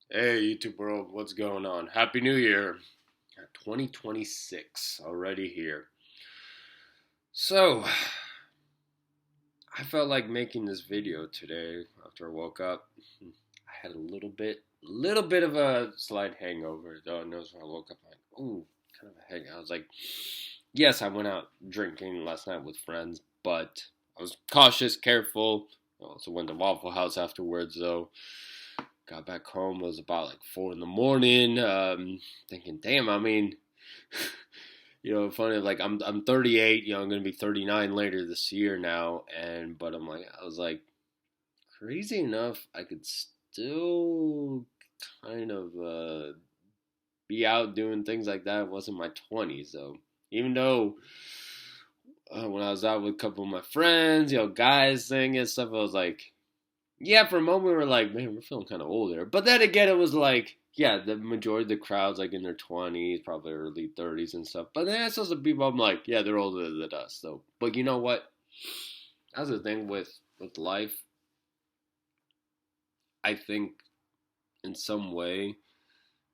Hey, YouTube world, what's going on? Happy New Year. 2026 already here. So, I felt like making this video today after I woke up. I had a little bit of a slight hangover. Though I noticed when I woke up, like, ooh, kind of a hang. I was like, yes, I went out drinking last night with friends, but I was cautious, careful. I also went to Waffle House afterwards, though. Got back home, it was about like 4 in the morning. Thinking, damn, I mean, funny. Like I'm 38. I'm gonna be 39 later this year now, and but I was like, crazy enough, I could still kind of be out doing things like that. It wasn't my 20s though. Even though when I was out with a couple of my friends, guys singing stuff, I was like, yeah, for a moment we were like, man, we're feeling kind of older. But then again, it was like, yeah, the majority of the crowd's like in their 20s, probably early 30s and stuff. But then I saw some people, I'm like, yeah, they're older than us. So, but you know what? That's the thing with life. I think in some way, you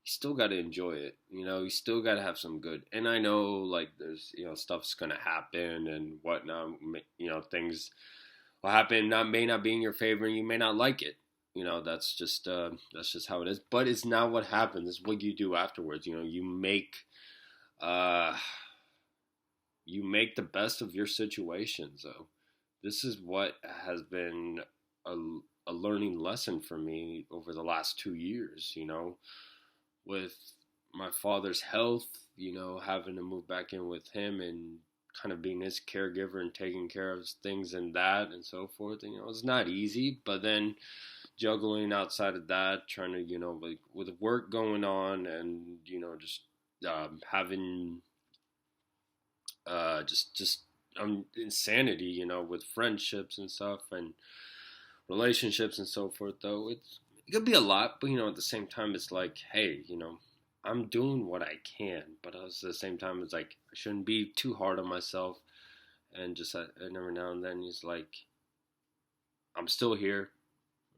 still got to enjoy it. You still got to have some good. And I know like there's stuff's gonna happen and whatnot. Things will happen. Not may not be in your favor, and you may not like it. That's just how it is. But it's not what happens. It's what you do afterwards. Uh, you make the best of your situation. So this is what has been a, a learning lesson for me over the last 2 years. With my father's health. Having to move back in with him and kind of being his caregiver and taking care of things and that and so forth. And, it's not easy, but then juggling outside of that, trying to, like with work going on and, just having just insanity, with friendships and stuff and relationships and so forth. Though it could be a lot, but at the same time, it's like, hey, I'm doing what I can, but at the same time, it's like I shouldn't be too hard on myself, and just and every now and then, it's like I'm still here,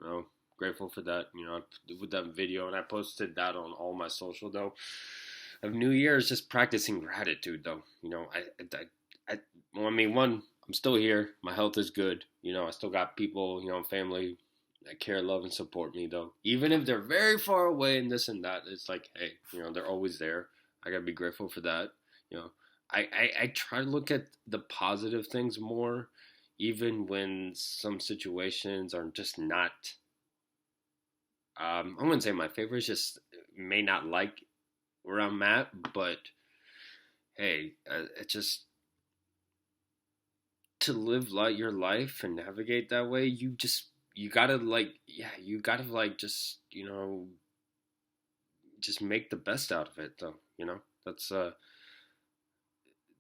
you know, grateful for that. With that video, and I posted that on all my social though. Of New Year's, just practicing gratitude though. Well, I mean, one, I'm still here. My health is good. I still got people, family that care, love, and support me though. Even if they're very far away and this and that, it's like, hey, they're always there. I gotta be grateful for that. You know, I try to look at the positive things more, even when some situations are just not. I wouldn't say my favorite. It's just may not like where I'm at, but hey, it just to live like your life and navigate that way, you gotta like yeah, you gotta like just make the best out of it though.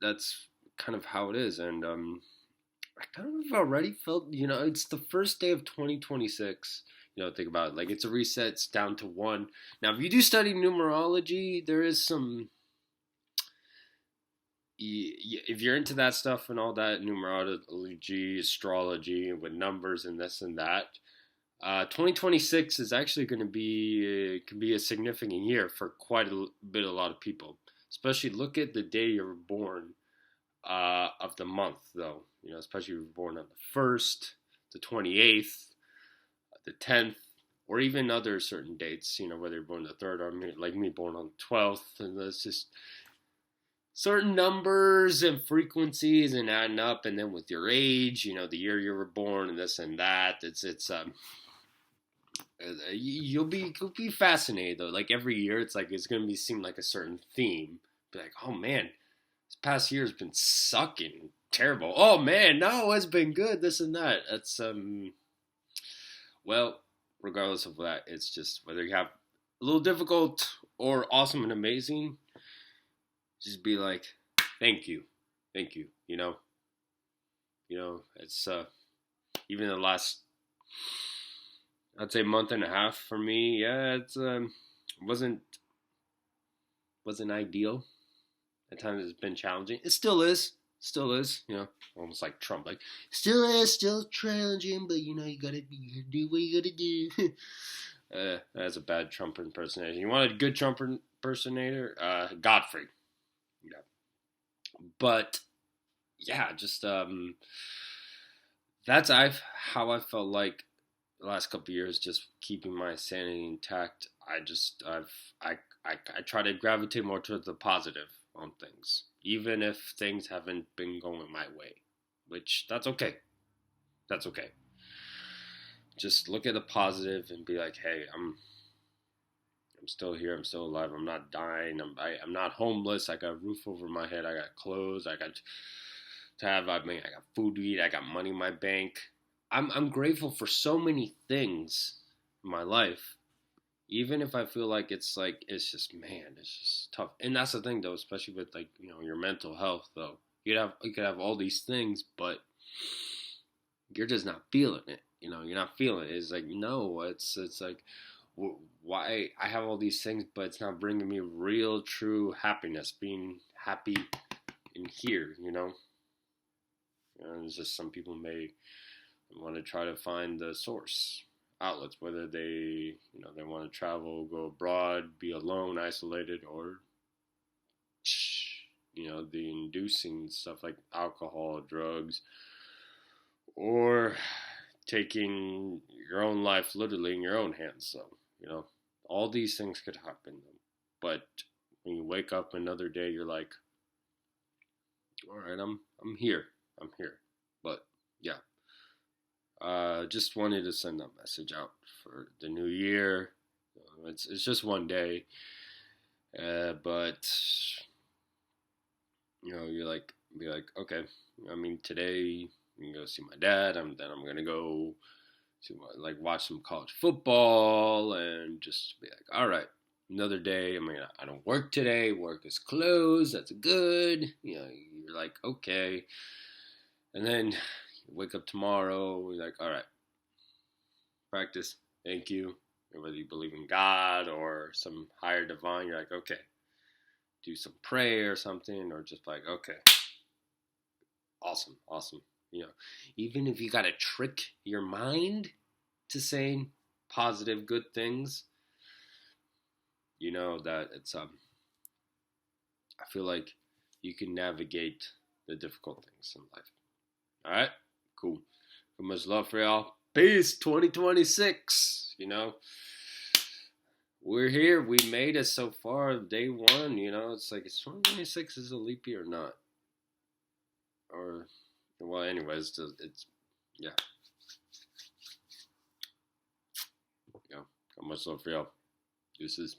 That's kind of how it is, and I kind of already felt it's the first day of 2026. Think about it, like it's a reset. It's down to one. Now, if you do study numerology, there is some if you're into that stuff and all that numerology, astrology, with numbers and this and that, 2026 is actually going to be can be a significant year for quite a bit. A lot of people, especially look at the day you were born of the month, though. Especially if you were born on the 1st, the 28th, the 10th, or even other certain dates. Whether you're born the 3rd or like me, born on the 12th, and that's just certain numbers and frequencies and adding up, and then with your age, the year you were born and this and that. It's you'll be fascinated though. Like every year, it's like it's gonna be seem like a certain theme. Be like, oh man, this past year has been sucking, terrible. Oh man, no, it's been good. This and that. It's well, regardless of that, it's just whether you have a little difficult or awesome and amazing. Just be like, thank you, thank you. It's even the last, I'd say, month and a half for me. Yeah, it's wasn't wasn't ideal. At times it's been challenging. It still is. Still is. Almost like Trump. Like, still is, still challenging, but you gotta do what you gotta do. That's a bad Trump impersonation. You want a good Trump impersonator? Godfrey. Yeah. But yeah, just that's how I felt like the last couple of years, just keeping my sanity intact. I try to gravitate more towards the positive on things, even if things haven't been going my way, which that's okay. That's okay. Just look at the positive and be like, hey, I'm still here. I'm still alive. I'm not dying. I'm not homeless. I got a roof over my head. I got clothes. I got to have. I mean, I got food to eat. I got money in my bank. I'm grateful for so many things in my life. Even if I feel like it's just, man, it's just tough. And that's the thing though, especially with like, your mental health though. You could have all these things, but you're just not feeling it. You're not feeling it. It's like, no, it's like, why I have all these things, but it's not bringing me real, true happiness. Being happy in here. And it's just some people may want to try to find the source outlets, whether they want to travel, go abroad, be alone, isolated, or the inducing stuff like alcohol, drugs, or taking your own life literally in your own hands. So, all these things could happen. But when you wake up another day, you're like, all right, I'm here. I'm here. But yeah. Just wanted to send that message out for the new year. It's just one day. But you're like, be like, okay. I mean, today I'm gonna go see my dad. Then I'm gonna go to watch some college football and just be like, all right, another day. I mean, I don't work today. Work is closed. That's good. You're like, okay. And then you wake up tomorrow. You're like, all right, practice. Thank you. Whether you believe in God or some higher divine, you're like, okay, do some prayer or something, or just like, okay, awesome. Even if you gotta trick your mind to saying positive, good things, that it's I feel like you can navigate the difficult things in life. All right, cool. Much love for y'all. Peace. 2026. We're here. We made it so far. Day one. It's like, is 2026 is a leap year or not? Or, well, anyways, it's yeah. Much love for y'all. Deuces.